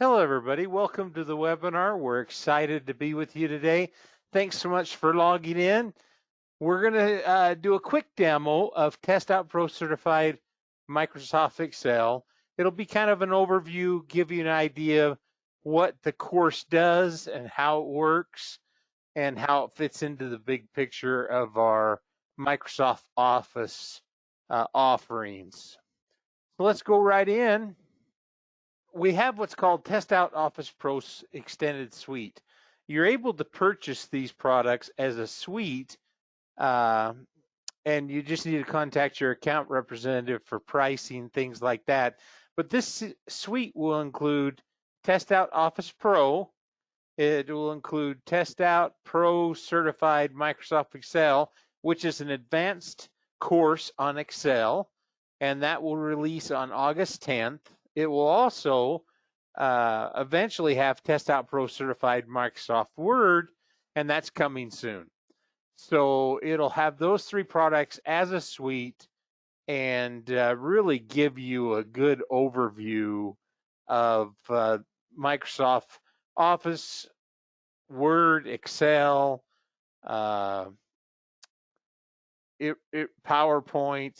Hello, everybody. Welcome to the webinar. We're excited to be with you today. Thanks so much for logging in. We're going to do a quick demo of TestOut Pro Certified Microsoft Excel. It'll be kind of an overview, give you an idea of what the course does and how it works and how it fits into the big picture of our Microsoft Office offerings. So let's go right in. We have what's called TestOut Office Pro Extended Suite. You're able to purchase these products as a suite, and you just need to contact your account representative for pricing, things like that. But this suite will include TestOut Office Pro. It will include TestOut Pro Certified Microsoft Excel, which is an advanced course on Excel, and that will release on August 10th. It will also eventually have TestOut Pro Certified Microsoft Word, and that's coming soon. So it'll have those three products as a suite and really give you a good overview of Microsoft Office, Word, Excel, PowerPoint.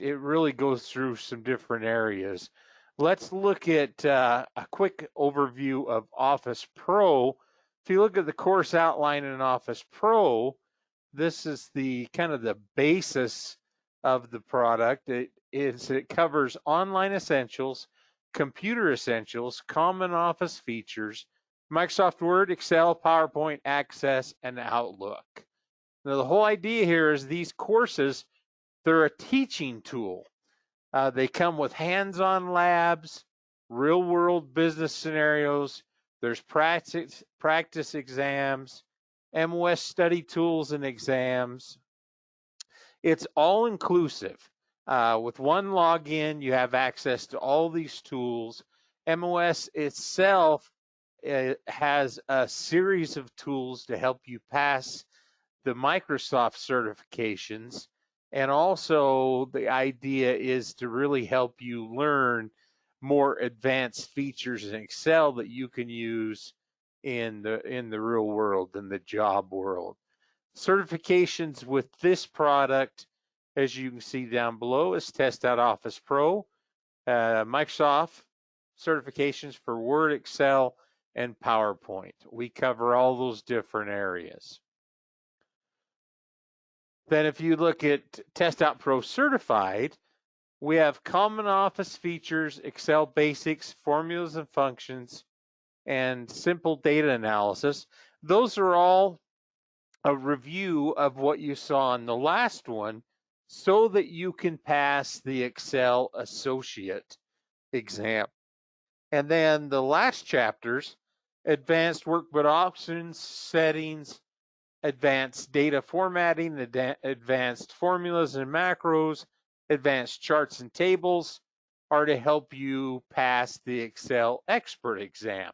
It really goes through some different areas. Let's look at a quick overview of Office Pro. If you look at the course outline in Office Pro, this is the kind of the basis of the product. It covers online essentials, computer essentials, common Office features, Microsoft Word, Excel, PowerPoint, Access, and Outlook. Now, the whole idea here is these courses, they're a teaching tool. They come with hands-on labs, real-world business scenarios. There's practice exams, MOS study tools and exams. It's all inclusive. With one login, you have access to all these tools. MOS itself has a series of tools to help you pass the Microsoft certifications. And also the idea is to really help you learn more advanced features in Excel that you can use in the real world, in the job world. Certifications with this product, as you can see down below, is TestOut Office Pro, Microsoft certifications for Word, Excel, and PowerPoint. We cover all those different areas. Then if you look at TestOut Pro Certified, we have common Office features, Excel basics, formulas and functions, and simple data analysis. Those are all a review of what you saw in the last one so that you can pass the Excel Associate exam. And then the last chapters, advanced workbook options, settings, advanced data formatting, advanced formulas and macros, advanced charts and tables are to help you pass the Excel expert exam.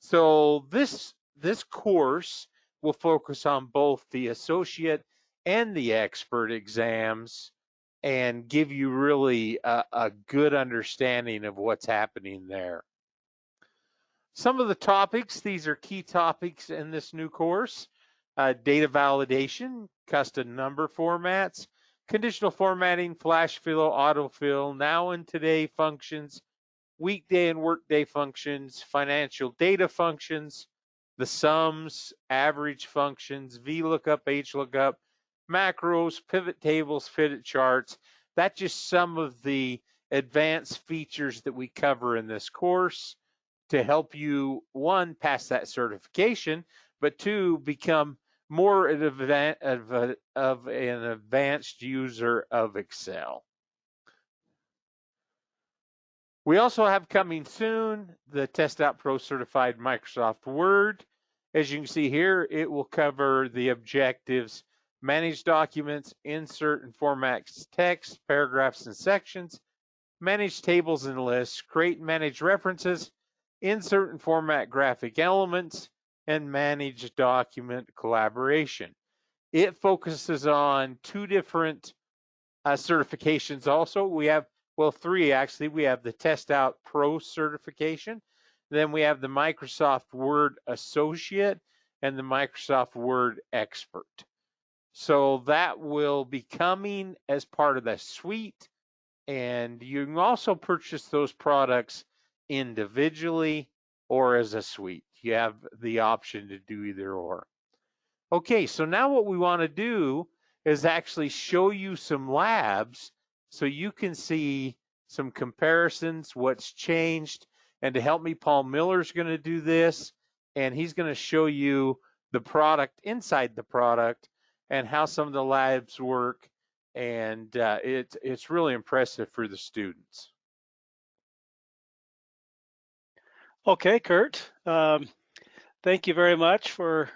So this course will focus on both the associate and the expert exams and give you really a good understanding of what's happening there. Some of the topics, these are key topics in this new course. Data validation, custom number formats, conditional formatting, flash fill, autofill, now and today functions, weekday and workday functions, financial data functions, the sums, average functions, VLOOKUP, HLOOKUP, macros, pivot tables, pivot charts. That's just some of the advanced features that we cover in this course to help you, one, pass that certification, but two, become more of an advanced user of Excel. We also have coming soon the TestOut Pro Certified Microsoft Word. As you can see here, it will cover the objectives, manage documents, insert and format text, paragraphs and sections, manage tables and lists, create and manage references, insert and format graphic elements, and manage document collaboration. It focuses on two different certifications also. We have, well, three actually. We have the TestOut Pro certification. Then we have the Microsoft Word Associate and the Microsoft Word Expert. So that will be coming as part of the suite, and you can also purchase those products individually or as a suite. You have the option to do either or. Okay, so now what we want to do is actually show you some labs so you can see some comparisons, what's changed. And to help me, Paul Miller's going to do this, and he's going to show you the product inside the product and how some of the labs work. And it's really impressive for the students. Okay, Kurt. Thank you very much for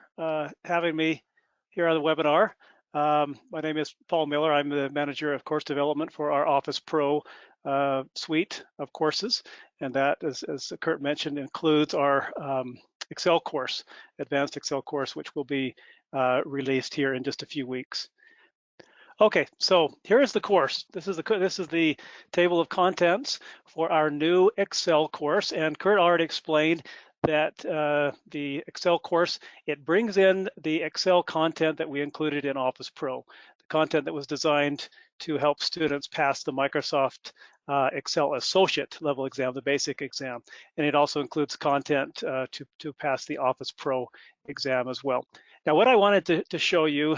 having me here on the webinar. My name is Paul Miller. I'm the manager of course development for our Office Pro suite of courses, and that, as Kurt mentioned, includes our Excel course, Advanced Excel course, which will be released here in just a few weeks. Okay, so here is the course. This is the table of contents for our new Excel course, and Kurt already explained that the Excel course, it brings in the Excel content that we included in Office Pro, the content that was designed to help students pass the Microsoft Excel Associate level exam, the basic exam, and it also includes content to pass the Office Pro exam as well. Now, what I wanted to show you,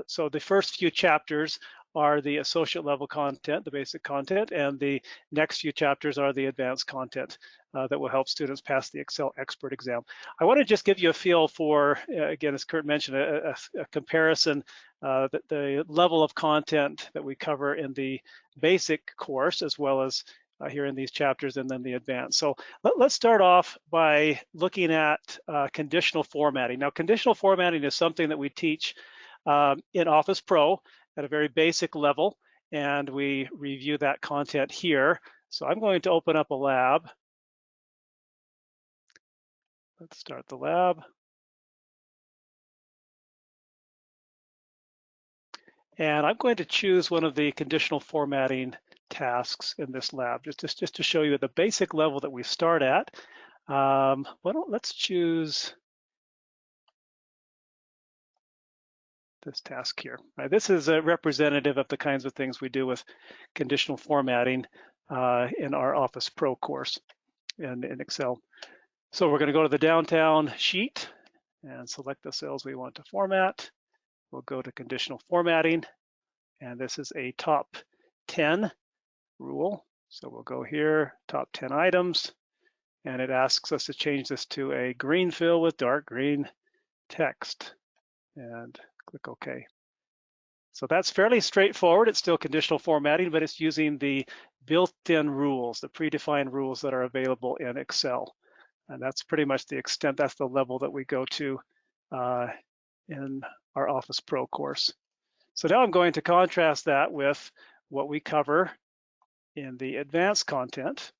so the first few chapters are the associate level content, the basic content, and the next few chapters are the advanced content that will help students pass the Excel expert exam. I want to just give you a feel for, again, as Kurt mentioned, a comparison, the level of content that we cover in the basic course, as well as here in these chapters, and then the advanced. So let's start off by looking at conditional formatting. Now, conditional formatting is something that we teach in Office Pro at a very basic level, and we review that content here. So I'm going to open up a lab. Let's start the lab. And I'm going to choose one of the conditional formatting tasks in this lab, just to show you at the basic level that we start at. Let's choose this task here. Right, this is a representative of the kinds of things we do with conditional formatting in our Office Pro course in Excel. So we're going to go to the downtown sheet and select the cells we want to format. We'll go to conditional formatting, and this is a top 10 rule. So we'll go here, top 10 items, and it asks us to change this to a green fill with dark green text, and click OK. So that's fairly straightforward. It's still conditional formatting, but it's using the built-in rules, the predefined rules that are available in Excel. And that's pretty much the extent, that's the level that we go to in our Office Pro course. So now I'm going to contrast that with what we cover in the advanced content.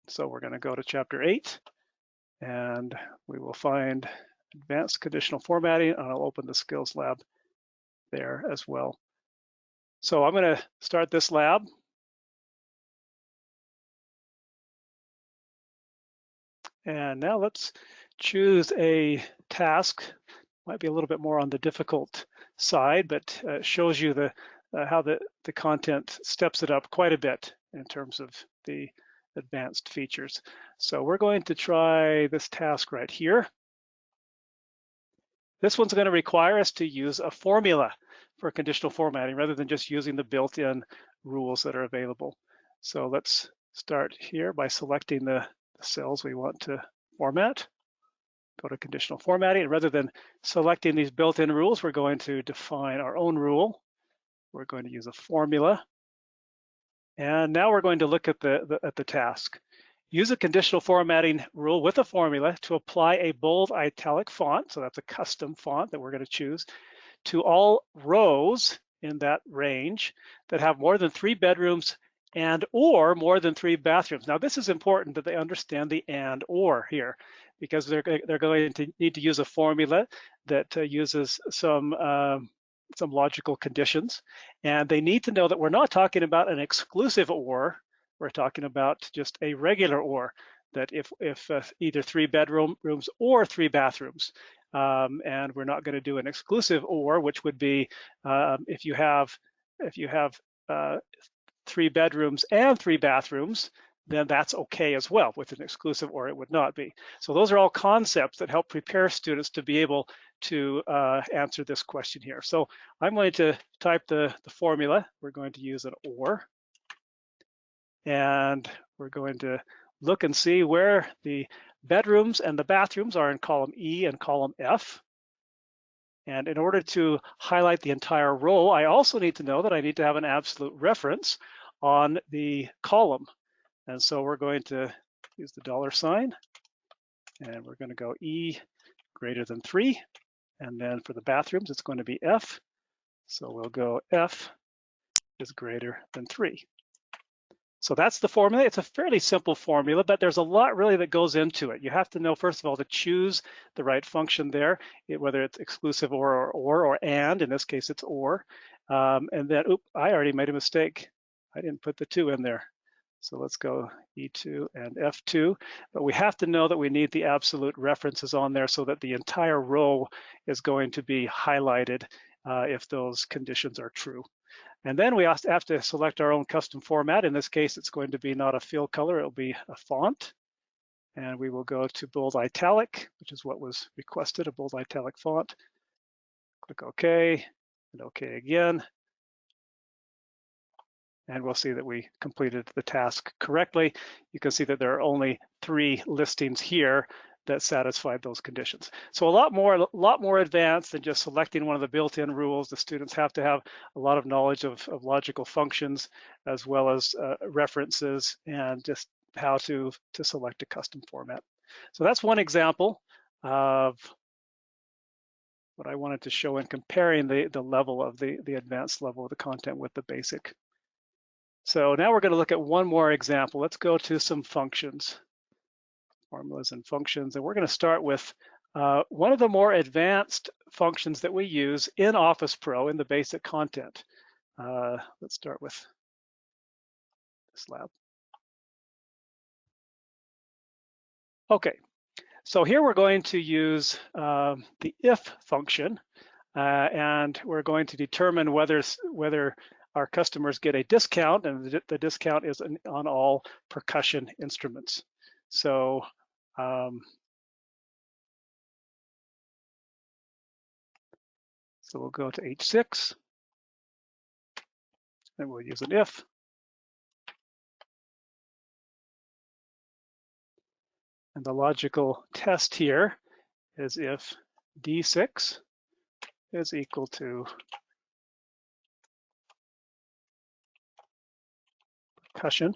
So we're going to go to chapter 8, and we will find advanced conditional formatting, and I'll open the skills lab there as well. So I'm going to start this lab. And now let's choose a task. Might be a little bit more on the difficult side, but shows you how the content steps it up quite a bit in terms of the advanced features. So we're going to try this task right here. This one's going to require us to use a formula for conditional formatting rather than just using the built-in rules that are available. So let's start here by selecting the cells we want to format. Go to conditional formatting, and rather than selecting these built-in rules, we're going to define our own rule. We're going to use a formula. And now we're going to look at the task. Use a conditional formatting rule with a formula to apply a bold italic font, so that's a custom font that we're going to choose, to all rows in that range that have more than 3 bedrooms and or more than 3 bathrooms. Now this is important that they understand the and or here, because they're going to need to use a formula that uses some logical conditions, and they need to know that we're not talking about an exclusive or, we're talking about just a regular or. that if either 3 bedrooms or 3 bathrooms, and we're not going to do an exclusive or, which would be if you have 3 bedrooms and 3 bathrooms, then that's okay as well with an exclusive, or it would not be. So those are all concepts that help prepare students to be able to answer this question here. So I'm going to type the formula. We're going to use an or, and we're going to look and see where the bedrooms and the bathrooms are in column E and column F. And in order to highlight the entire row, I also need to know that I need to have an absolute reference on the column. And so we're going to use the $sign, and we're going to go E greater than 3. And then for the bathrooms, it's going to be F. So we'll go F is greater than 3. So that's the formula. It's a fairly simple formula, but there's a lot really that goes into it. You have to know, first of all, to choose the right function there, whether it's exclusive or and. In this case, it's or. And then, I already made a mistake. I didn't put the 2 in there. So let's go E2 and F2. But we have to know that we need the absolute references on there so that the entire row is going to be highlighted if those conditions are true. And then we have to select our own custom format. In this case, it's going to be not a fill color, it'll be a font. And we will go to bold italic, which is what was requested, a bold italic font. Click OK, and OK again. And we'll see that we completed the task correctly. You can see that there are only 3 listings here that satisfied those conditions. So a lot more advanced than just selecting one of the built-in rules. The students have to have a lot of knowledge of logical functions, as well as references, and just how to select a custom format. So that's one example of what I wanted to show in comparing the level of the advanced level of the content with the basic. So now we're going to look at one more example. Let's go to some functions, formulas and functions, and we're going to start with one of the more advanced functions that we use in Office Pro in the basic content. Let's start with this lab. Okay, so here we're going to use the if function, and we're going to determine whether our customers get a discount, and the discount is on all percussion instruments. So so we'll go to H6, and we'll use an if. And the logical test here is if D6 is equal to percussion.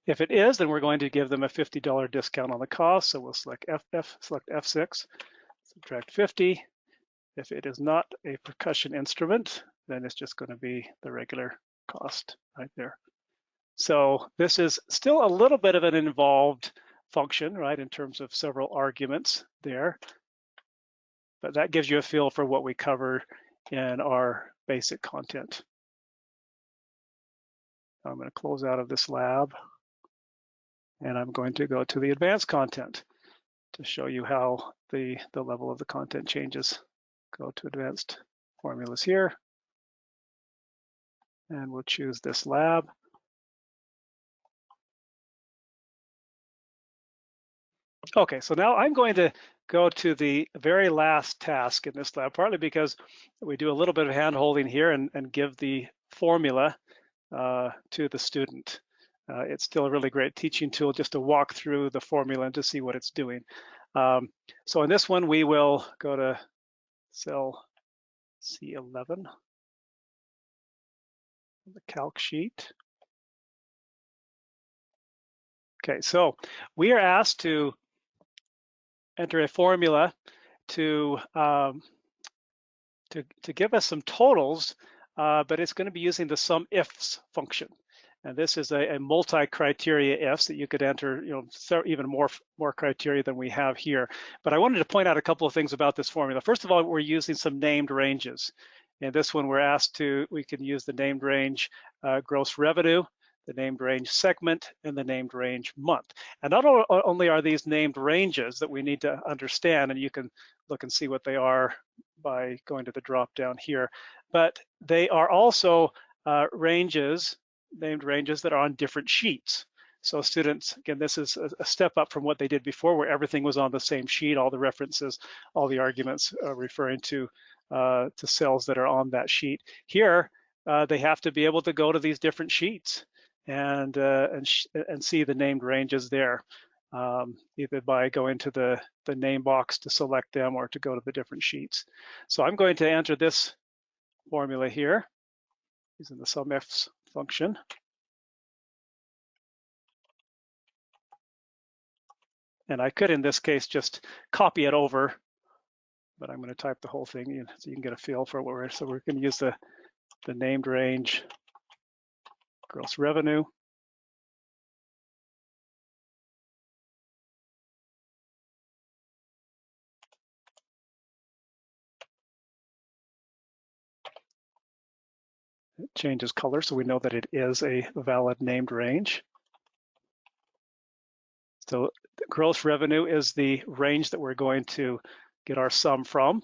If it is, then we're going to give them a $50 discount on the cost. So we'll select select F6, subtract 50. If it is not a percussion instrument, then it's just going to be the regular cost right there. So this is still a little bit of an involved function, right, in terms of several arguments there. But that gives you a feel for what we cover in our basic content. I'm going to close out of this lab, and I'm going to go to the advanced content to show you how the level of the content changes. Go to advanced formulas here, and we'll choose this lab. Okay, so now I'm going to go to the very last task in this lab, partly because we do a little bit of hand-holding here and give the formula to the student. It's still a really great teaching tool just to walk through the formula and to see what it's doing. So in this one, we will go to cell C11, the calc sheet. Okay, so we are asked to enter a formula to give us some totals, but it's going to be using the sum ifs function. And this is a multi-criteria ifs that you could enter, even more criteria than we have here. But I wanted to point out a couple of things about this formula. First of all, we're using some named ranges. In this one, we can use the named range gross revenue. the named range segment, and the named range month. And not only are these named ranges that we need to understand, and you can look and see what they are by going to the drop down here, but they are also named ranges that are on different sheets. So students, again, this is a step up from what they did before, where everything was on the same sheet, all the references, all the arguments referring to cells that are on that sheet. Here, they have to be able to go to these different sheets and see the named ranges there, either by going to the name box to select them or to go to the different sheets. So I'm going to enter this formula here using the SUMIFs function. And I could, in this case, just copy it over, but I'm going to type the whole thing in so you can get a feel for what we're. So we're going to use the named range gross revenue. It changes color, so we know that it is a valid named range. So gross revenue is the range that we're going to get our sum from.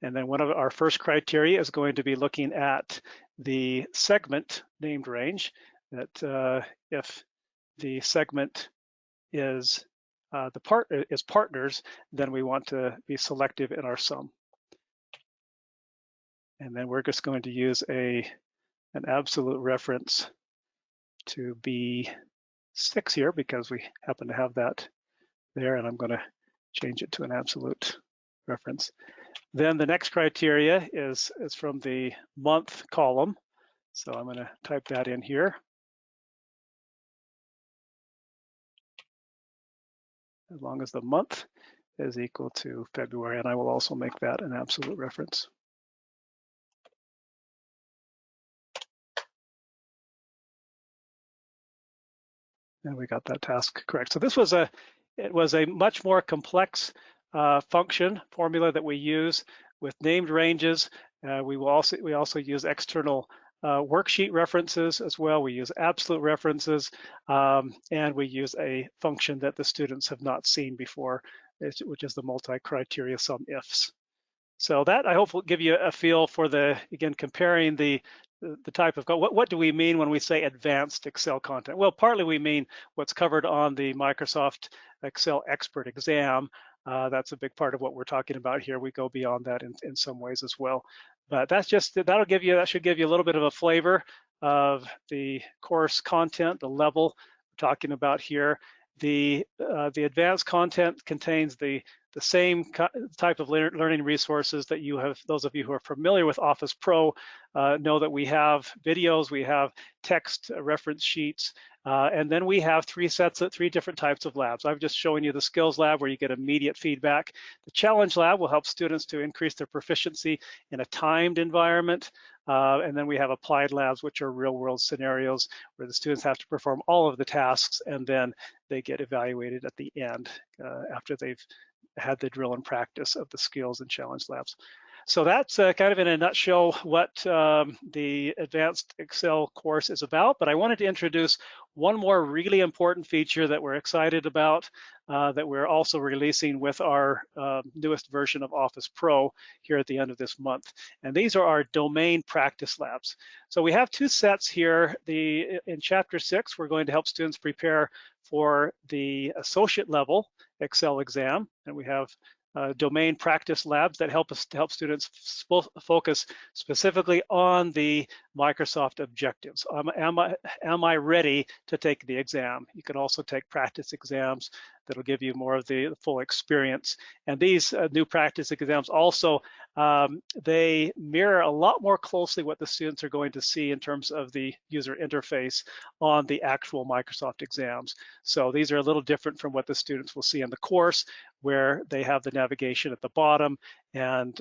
And then one of our first criteria is going to be looking at the segment named range, that if the segment is partners, then we want to be selective in our sum. And then we're just going to use an absolute reference to B6 here because we happen to have that there, and I'm going to change it to an absolute reference. Then the next criteria is from the month column. So I'm going to type that in here. As long as the month is equal to February, and I will also make that an absolute reference. And we got that task correct. So this was it was a much more complex function formula that we use with named ranges. We also use external worksheet references as well. We use absolute references, and we use a function that the students have not seen before, which is the multi-criteria sum ifs. So that, I hope, will give you a feel for again, comparing the type of, what do we mean when we say advanced Excel content? Well, partly we mean what's covered on the Microsoft Excel Expert exam. That's a big part of what we're talking about here. We go beyond that in some ways as well. But that should give you a little bit of a flavor of the course content, the level we're talking about here. The advanced content contains the same type of learning resources that you have. Those of you who are familiar with Office Pro know that we have videos, we have text reference sheets, and then we have three different types of labs. I've just shown you the skills lab where you get immediate feedback. The challenge lab will help students to increase their proficiency in a timed environment. And then we have applied labs, which are real world scenarios where the students have to perform all of the tasks and then they get evaluated at the end after they've had the drill and practice of the skills and challenge labs. So that's kind of in a nutshell what the Advanced Excel course is about, but I wanted to introduce one more really important feature that we're excited about that we're also releasing with our newest version of Office Pro here at the end of this month. And these are our domain practice labs. So we have two sets here. In Chapter 6, we're going to help students prepare for the associate level Excel exam, and we have domain practice labs that help students focus specifically on the Microsoft objectives. Am I ready to take the exam? You can also take practice exams that'll give you more of the full experience. And these new practice exams also, they mirror a lot more closely what the students are going to see in terms of the user interface on the actual Microsoft exams. So these are a little different from what the students will see in the course, where they have the navigation at the bottom, and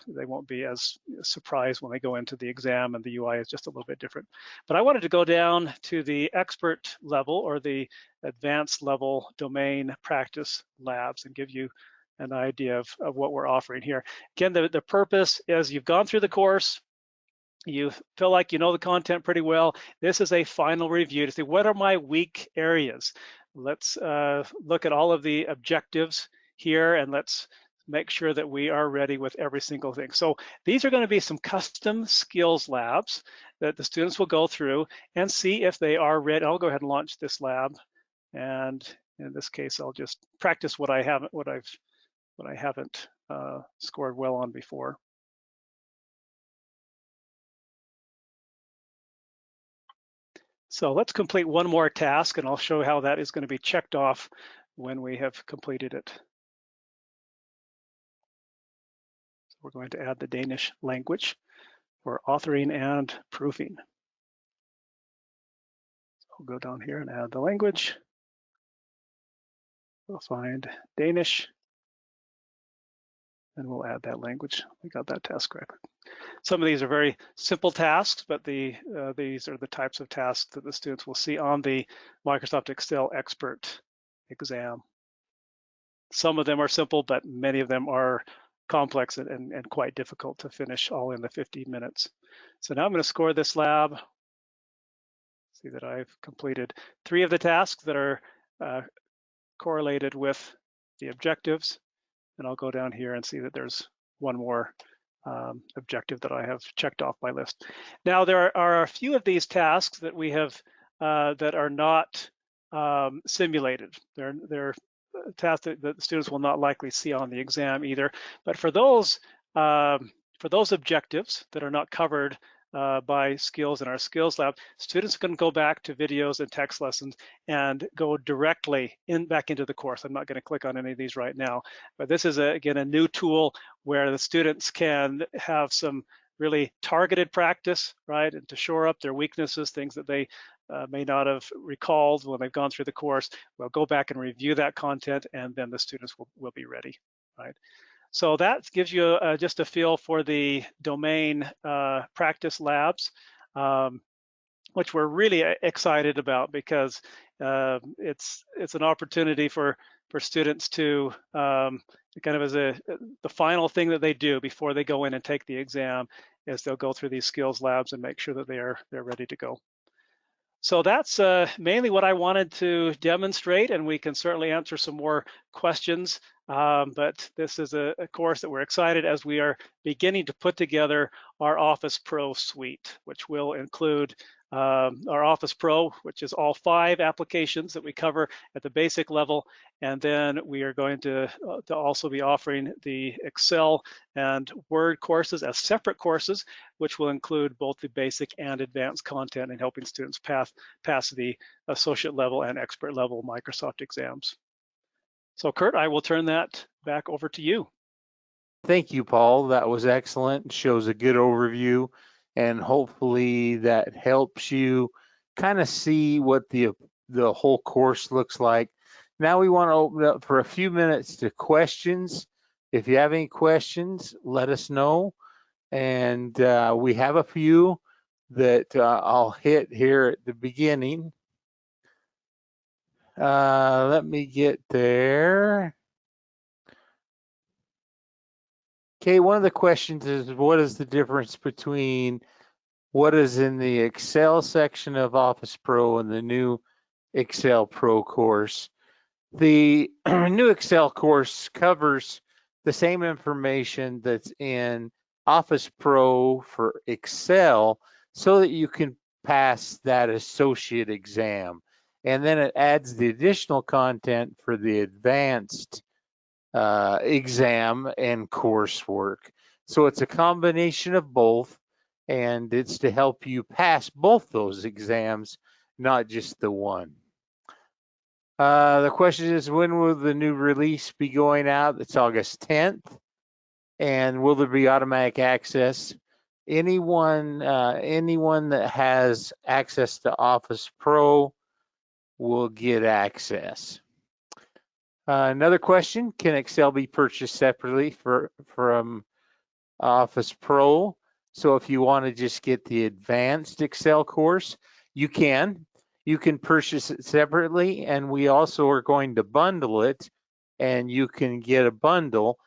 they won't be as surprised when they go into the exam, and the UI is just a little bit different. But I wanted to go down to the expert level or the advanced level domain practice labs and give you an idea of what we're offering here. Again, the purpose is you've gone through the course, you feel like you know the content pretty well, this is a final review to see what are my weak areas. Let's look at all of the objectives here, and let's make sure that we are ready with every single thing. So these are going to be some custom skills labs that the students will go through and see if they are ready. I'll go ahead and launch this lab, and in this case, I'll just practice what I haven't scored well on before. So let's complete one more task, and I'll show how that is going to be checked off when we have completed it. So we're going to add the Danish language for authoring and proofing. So we'll go down here and add the language. We'll find Danish, and we'll add that language. We got that task correctly. Some of these are very simple tasks, but these are the types of tasks that the students will see on the Microsoft Excel Expert exam. Some of them are simple, but many of them are complex and quite difficult to finish all in the 15 minutes. So now I'm going to score this lab. See that I've completed 3 of the tasks that are correlated with the objectives. And I'll go down here and see that there's one more objective that I have checked off my list. Now there are a few of these tasks that we have that are not simulated. They're tasks that the students will not likely see on the exam either. But for those objectives that are not covered by skills in our skills lab, students can go back to videos and text lessons and go directly back into the course. I'm not going to click on any of these right now, but this is again a new tool where the students can have some really targeted practice, right, and to shore up their weaknesses, things that they may not have recalled when they've gone through the course. We'll go back and review that content, and then the students will be ready, right? So that gives you just a feel for the domain practice labs, which we're really excited about because it's an opportunity for students to kind of as the final thing that they do before they go in and take the exam is they'll go through these skills labs and make sure that they're ready to go. So that's mainly what I wanted to demonstrate, and we can certainly answer some more questions. But this is a course that we're excited as we are beginning to put together our Office Pro suite, which will include our Office Pro, which is all 5 applications that we cover at the basic level. And then we are going to also be offering the Excel and Word courses as separate courses, which will include both the basic and advanced content and helping students pass the associate level and expert level Microsoft exams. So Kurt, I will turn that back over to you. Thank you, Paul. That was excellent. Shows a good overview, and hopefully that helps you kind of see what the whole course looks like. Now we want to open up for a few minutes to questions. If you have any questions, let us know. And we have a few that I'll hit here at the beginning. Let me get there. Okay, one of the questions is, what is the difference between what is in the Excel section of Office Pro and the new Excel Pro course? The new Excel course covers the same information that's in Office Pro for Excel so that you can pass that associate exam. And then it adds the additional content for the advanced exam and coursework. So it's a combination of both, and it's to help you pass both those exams, not just the one. The question is, when will the new release be going out? It's August 10th. And will there be automatic access? Anyone that has access to Office Pro will get access. Another question, can Excel be purchased separately from Office Pro? So if you want to just get the advanced Excel course, you can. You can purchase it separately, and we also are going to bundle it, and you can get a bundle.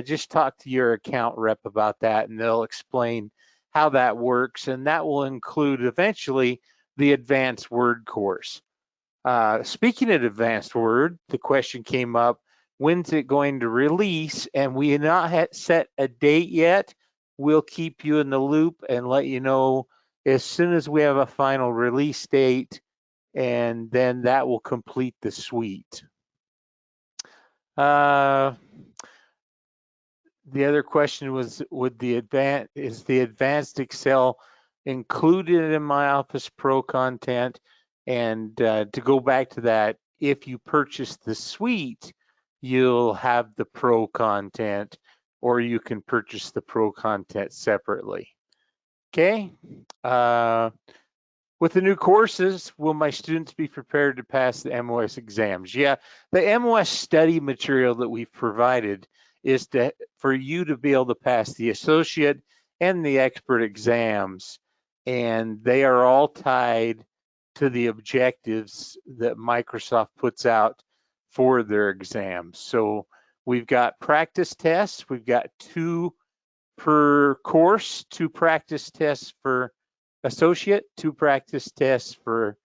Just talk to your account rep about that, and they'll explain how that works, and that will include eventually the advanced Word course. Speaking of advanced Word, the question came up, when's it going to release? And we have not set a date yet. We'll keep you in the loop and let you know as soon as we have a final release date, and then that will complete the suite. The other question was, is the advanced Excel included in my Office Pro content? And to go back to that, if you purchase the suite, you'll have the Pro content, or you can purchase the Pro content separately. Okay. With the new courses, will my students be prepared to pass the MOS exams? Yeah, the MOS study material that we've provided is for you to be able to pass the associate and the expert exams, and they are all tied to the objectives that Microsoft puts out for their exams. So we've got practice tests, we've got 2 per course, 2 practice tests for associate, 2 practice tests for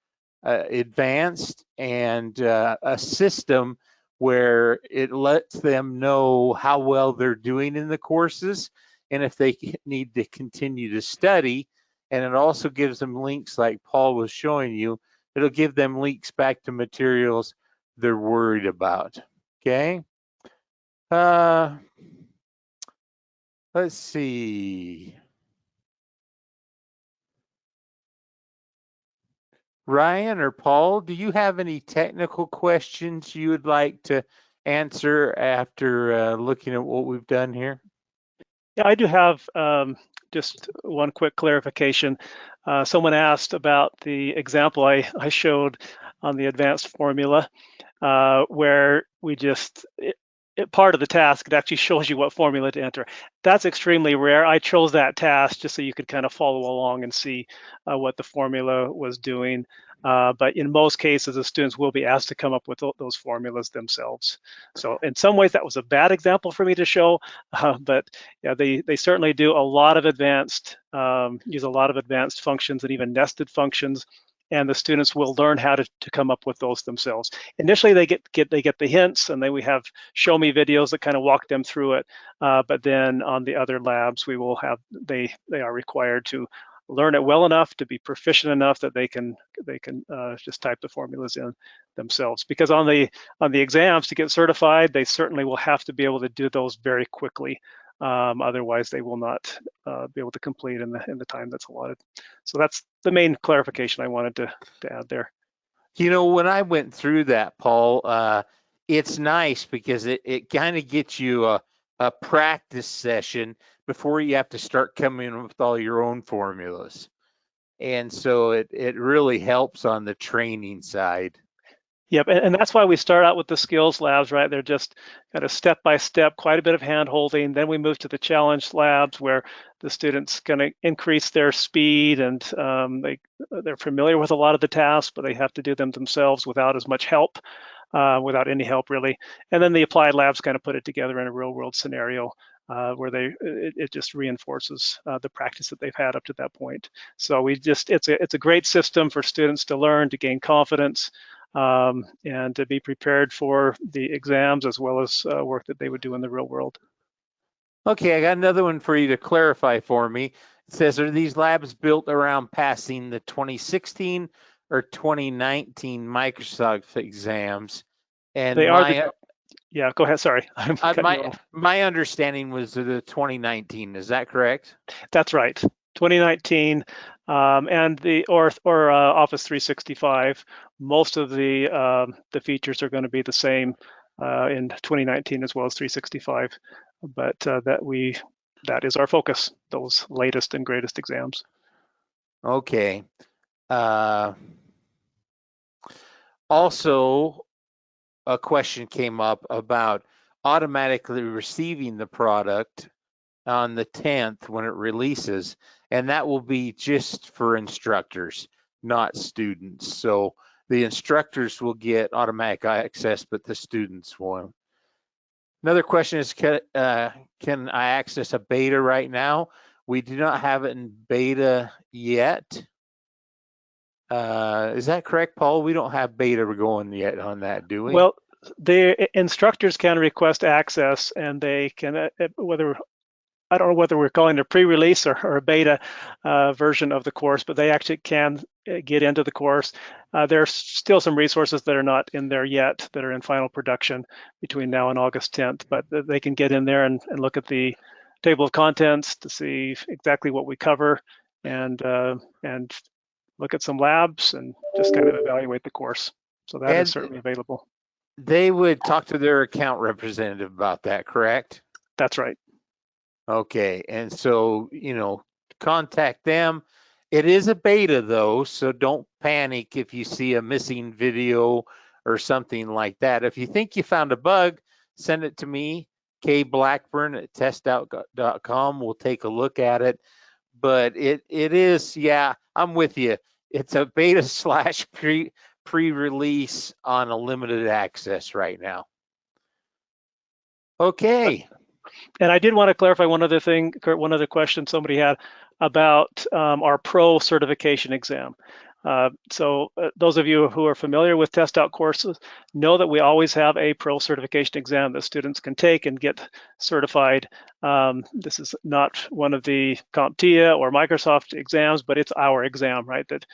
advanced, and a system where it lets them know how well they're doing in the courses and if they need to continue to study. And it also gives them links like Paul was showing you. It'll give them links back to materials they're worried about. Okay. Let's see. Ryan or Paul, do you have any technical questions you would like to answer after looking at what we've done here? Yeah, I do have just one quick clarification. Someone asked about the example I showed on the advanced formula, where we just, part of the task, it actually shows you what formula to enter. That's extremely rare. I chose that task just so you could kind of follow along and see what the formula was doing. But in most cases, the students will be asked to come up with those formulas themselves. So in some ways, that was a bad example for me to show, but yeah, they certainly do a lot of advanced, use a lot of advanced functions and even nested functions, and the students will learn how to come up with those themselves. Initially, they get the hints, and then we have show me videos that kind of walk them through it. But then on the other labs, we will have they are required to learn it well enough to be proficient enough that they can just type the formulas in themselves. Because on the exams to get certified, they certainly will have to be able to do those very quickly. Otherwise, they will not be able to complete in the time that's allotted. So that's the main clarification I wanted to add there. You know, when I went through that, Paul, it's nice because it kind of gets you a practice session before you have to start coming in with all your own formulas. And so it really helps on the training side. Yep, and that's why we start out with the skills labs, right? They're just kind of step by step, quite a bit of hand holding. Then we move to the challenge labs where the students going to increase their speed, and they're familiar with a lot of the tasks, but they have to do them themselves without as much help, without any help really. And then the applied labs kind of put it together in a real world scenario where it just reinforces the practice that they've had up to that point. So it's a great system for students to learn, to gain confidence, and to be prepared for the exams as well as work that they would do in the real world. Okay, I got another one for you to clarify for me. It says, are these labs built around passing the 2016 or 2019 Microsoft exams? And They are yeah, go ahead, sorry. I'm cutting you off. my understanding was the 2019, is that correct? That's right. 2019 and the Office 365. Most of the features are going to be the same in 2019 as well as 365, but that is our focus. Those latest and greatest exams. Okay. Also, a question came up about automatically receiving the product on the 10th when it releases, and that will be just for instructors, not students. So the instructors will get automatic access, but the students won't. Another question is, can I access a beta right now? We do not have it in beta yet. Is that correct, Paul? We don't have beta going yet on that, do we? Well, the instructors can request access, and they can, whether I don't know whether we're calling it a pre-release or a beta version of the course, but they actually can get into the course. There are still some resources that are not in there yet that are in final production between now and August 10th, but they can get in there and look at the table of contents to see exactly what we cover and look at some labs and just kind of evaluate the course. So that is certainly available. They would talk to their account representative about that, correct? That's right. Okay, and so, contact them. It is a beta though, so don't panic if you see a missing video or something like that. If you think you found a bug, send it to me, kblackburn@testout.com. We'll take a look at it. But it is, yeah, I'm with you. It's a beta slash pre-release on a limited access right now. Okay. And I did want to clarify one other thing, Kurt, one other question somebody had about our pro certification exam. So those of you who are familiar with TestOut courses know that we always have a pro certification exam that students can take and get certified. This is not one of the CompTIA or Microsoft exams, but it's our exam, right? That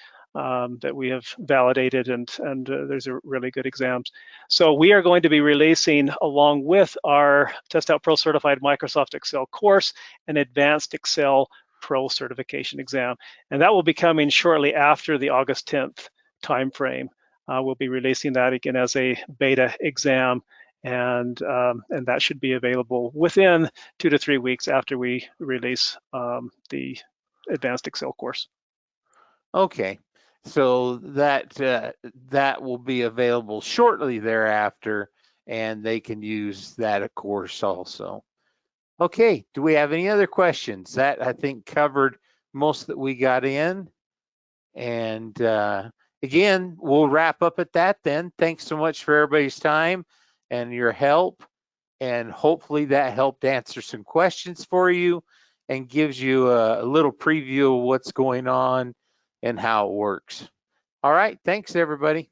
we have validated, and there's a really good exams. So we are going to be releasing, along with our TestOut Pro Certified Microsoft Excel course, an Advanced Excel Pro Certification exam, and that will be coming shortly after the August 10th timeframe. We'll be releasing that again as a beta exam, and that should be available within 2 to 3 weeks after we release the Advanced Excel course. Okay, so that will be available shortly thereafter, and they can use that, of course, also. Okay, do we have any other questions? That, I think, covered most that we got in. And again, we'll wrap up at that then. Thanks so much for everybody's time and your help. And hopefully that helped answer some questions for you and gives you a little preview of what's going on and how it works. All right, thanks everybody.